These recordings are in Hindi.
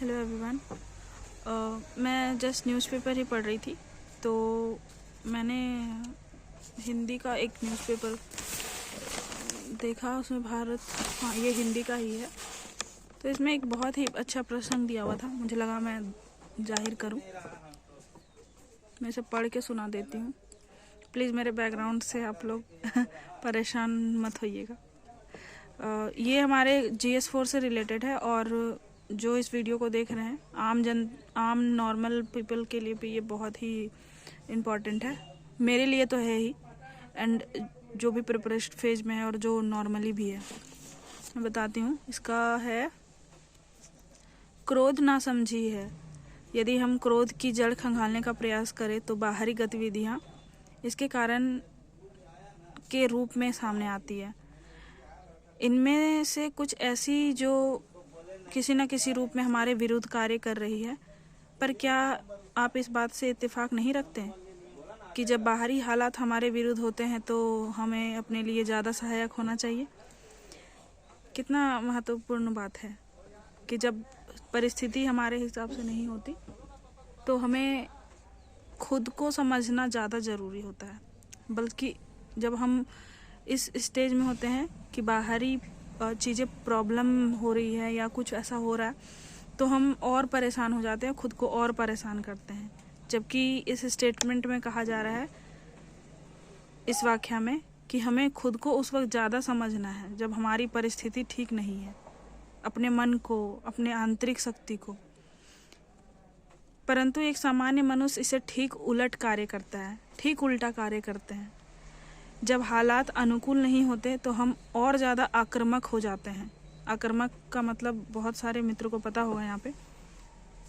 Hello everyone. मैं जस्ट न्यूज़पेपर ही पढ़ रही थी, तो मैंने हिंदी का एक न्यूज़पेपर देखा। उसमें भारत, हाँ ये हिंदी का ही है, तो इसमें एक बहुत ही अच्छा प्रसंग दिया हुआ था। मुझे लगा मैं जाहिर करूं। मैं इसे पढ़ के सुना देती हूँ। प्लीज़ मेरे बैकग्राउंड से आप लोग परेशान मत होइएगा। ये हमारे GS4 से रिलेटेड है, और जो इस वीडियो को देख रहे हैं आम नॉर्मल पीपल के लिए भी ये बहुत ही इम्पॉर्टेंट है। मेरे लिए तो है ही, एंड जो भी प्रिपरेशन फेज में है और जो नॉर्मली भी है। मैं बताती हूँ। इसका है, क्रोध ना समझी है। यदि हम क्रोध की जड़ खंगालने का प्रयास करें तो बाहरी गतिविधियाँ इसके कारण के रूप में सामने आती है। इनमें से कुछ ऐसी जो किसी न किसी रूप में हमारे विरुद्ध कार्य कर रही है। पर क्या आप इस बात से इत्तेफाक नहीं रखते कि जब बाहरी हालात हमारे विरुद्ध होते हैं तो हमें अपने लिए ज़्यादा सहायक होना चाहिए? कितना महत्वपूर्ण बात है कि जब परिस्थिति हमारे हिसाब से नहीं होती तो हमें खुद को समझना ज़्यादा ज़रूरी होता है। बल्कि जब हम इस स्टेज में होते हैं कि बाहरी चीज़ें प्रॉब्लम हो रही है या कुछ ऐसा हो रहा है, तो हम और परेशान हो जाते हैं, खुद को और परेशान करते हैं। जबकि इस स्टेटमेंट में कहा जा रहा है, इस व्याख्या में, कि हमें खुद को उस वक्त ज़्यादा समझना है जब हमारी परिस्थिति ठीक नहीं है, अपने मन को, अपने आंतरिक शक्ति को। परंतु एक सामान्य मनुष्य इसे ठीक उलट कार्य करता है, ठीक उल्टा कार्य करते हैं। जब हालात अनुकूल नहीं होते तो हम और ज़्यादा आक्रामक हो जाते हैं। आक्रामक का मतलब बहुत सारे मित्रों को पता होगा, यहाँ पे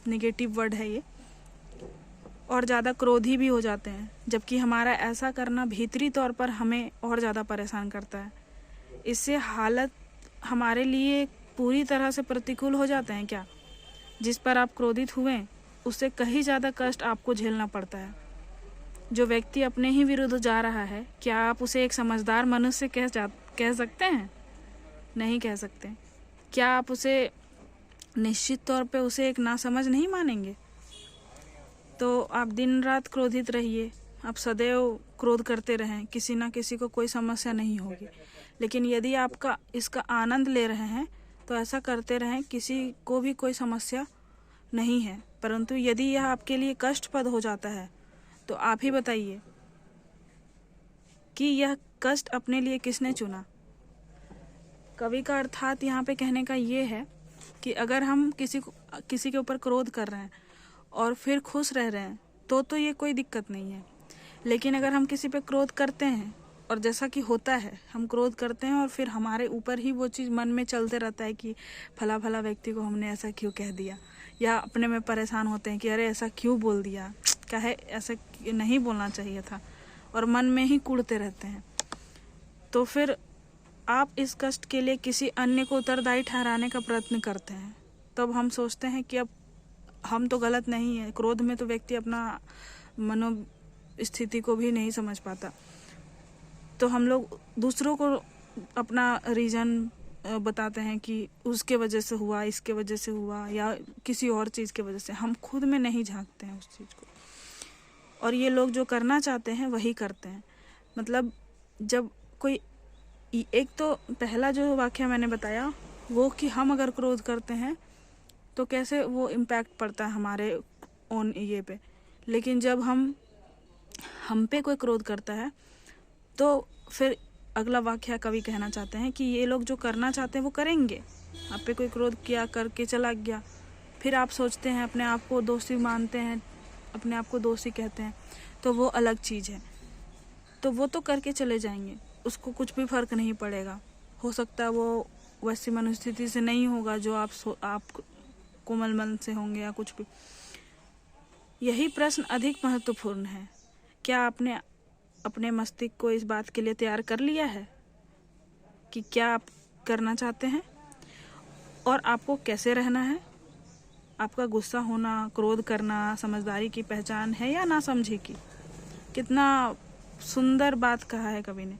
नेगेटिव वर्ड है ये। और ज़्यादा क्रोधी भी हो जाते हैं, जबकि हमारा ऐसा करना भीतरी तौर पर हमें और ज़्यादा परेशान करता है। इससे हालत हमारे लिए पूरी तरह से प्रतिकूल हो जाते हैं क्या? जिस पर आप क्रोधित हुए उससे कहीं ज़्यादा कष्ट आपको झेलना पड़ता है। जो व्यक्ति अपने ही विरुद्ध जा रहा है, क्या आप उसे एक समझदार मनुष्य कह सकते हैं? नहीं कह सकते। क्या आप उसे निश्चित तौर पे उसे एक नासमझ नहीं मानेंगे? तो आप दिन रात क्रोधित रहिए, आप सदैव क्रोध करते रहें, किसी ना किसी को कोई समस्या नहीं होगी। लेकिन यदि आपका इसका आनंद ले रहे हैं तो ऐसा करते रहें, किसी को भी कोई समस्या नहीं है। परंतु यदि यह आपके लिए कष्टप्रद हो जाता है तो आप ही बताइए कि यह कष्ट अपने लिए किसने चुना? कवि का अर्थात यहाँ पे कहने का ये है कि अगर हम किसी के ऊपर क्रोध कर रहे हैं और फिर खुश रह रहे हैं तो ये कोई दिक्कत नहीं है। लेकिन अगर हम किसी पे क्रोध करते हैं, और जैसा कि होता है, हम क्रोध करते हैं और फिर हमारे ऊपर ही वो चीज़ मन में चलते रहता है कि फला फला व्यक्ति को हमने ऐसा क्यों कह दिया, या अपने में परेशान होते हैं कि अरे ऐसा क्यों बोल दिया, क्या है ऐसा नहीं बोलना चाहिए था, और मन में ही कूड़ते रहते हैं। तो फिर आप इस कष्ट के लिए किसी अन्य को उत्तरदायी ठहराने का प्रयत्न करते हैं। तब हम सोचते हैं कि अब हम तो गलत नहीं है। क्रोध में तो व्यक्ति अपना मनोस्थिति को भी नहीं समझ पाता, तो हम लोग दूसरों को अपना रीज़न बताते हैं कि उसके वजह से हुआ, इसके वजह से हुआ, या किसी और चीज़ के वजह से। हम खुद में नहीं झांकते हैं उस चीज़ को, और ये लोग जो करना चाहते हैं वही करते हैं। मतलब जब कोई एक, तो पहला जो वाक्य मैंने बताया वो कि हम अगर क्रोध करते हैं तो कैसे वो इम्पैक्ट पड़ता है हमारे ओन ये पे। लेकिन जब हम पे कोई क्रोध करता है तो फिर अगला वाक्य कवि कहना चाहते हैं कि ये लोग जो करना चाहते हैं वो करेंगे। आप पे कोई क्रोध किया, करके चला गया, फिर आप सोचते हैं, अपने आप को दोषी मानते हैं, अपने आप को दोषी कहते हैं, तो वो अलग चीज़ है। तो वो तो करके चले जाएंगे, उसको कुछ भी फर्क नहीं पड़ेगा। हो सकता है वो वैसी मनोस्थिति से नहीं होगा जो आप कोमल मन से होंगे या कुछ भी। यही प्रश्न अधिक महत्वपूर्ण है। क्या आपने अपने मस्तिष्क को इस बात के लिए तैयार कर लिया है कि क्या आप करना चाहते हैं और आपको कैसे रहना है? आपका गुस्सा होना, क्रोध करना समझदारी की पहचान है या नासमझी की? कितना सुंदर बात कहा है कवि ने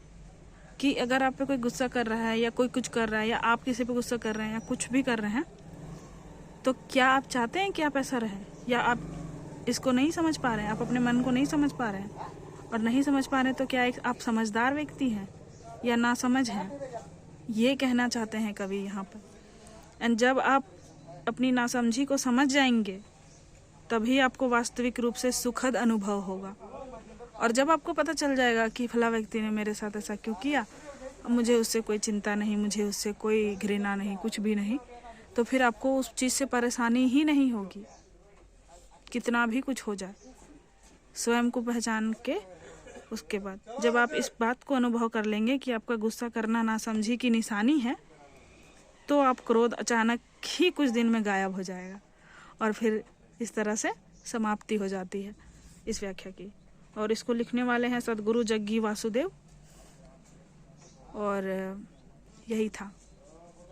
कि अगर आप पे कोई गुस्सा कर रहा है या कोई कुछ कर रहा है, या आप किसी पे गुस्सा कर रहे हैं या कुछ भी कर रहे हैं, तो क्या आप चाहते हैं कि आप ऐसा रहे, या आप इसको नहीं समझ पा रहे हैं, आप अपने मन को नहीं समझ पा रहे हैं? और नहीं समझ पा रहे हैं तो क्या आप समझदार व्यक्ति हैं या नासमझ हैं, ये कहना चाहते हैं कवि यहाँ पर। एंड जब आप अपनी नासमझी को समझ जाएंगे तभी आपको वास्तविक रूप से सुखद अनुभव होगा। और जब आपको पता चल जाएगा कि फला व्यक्ति ने मेरे साथ ऐसा क्यों किया, मुझे उससे कोई चिंता नहीं, मुझे उससे कोई घृणा नहीं, कुछ भी नहीं, तो फिर आपको उस चीज़ से परेशानी ही नहीं होगी, कितना भी कुछ हो जाए। स्वयं को पहचान के उसके बाद जब आप इस बात को अनुभव कर लेंगे कि आपका गुस्सा करना नासमझी की निशानी है, तो आप क्रोध अचानक ही कुछ दिन में गायब हो जाएगा। और फिर इस तरह से समाप्ति हो जाती है इस व्याख्या की। और इसको लिखने वाले हैं सद्गुरु जग्गी वासुदेव, और यही था।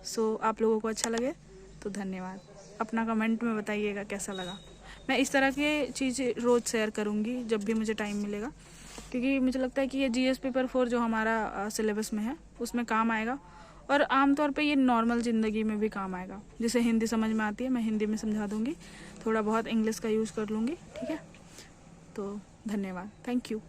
सो आप लोगों को अच्छा लगे तो धन्यवाद। अपना कमेंट में बताइएगा कैसा लगा। मैं इस तरह के चीज़ें रोज़ शेयर करूँगी जब भी मुझे टाइम मिलेगा, क्योंकि मुझे लगता है कि ये जीएस पेपर 4 जो हमारा सिलेबस में है उसमें काम आएगा, और आमतौर पे ये नॉर्मल ज़िंदगी में भी काम आएगा। जिसे हिंदी समझ में आती है मैं हिंदी में समझा दूँगी, थोड़ा बहुत इंग्लिश का यूज़ कर लूँगी, ठीक है। तो धन्यवाद, थैंक यू।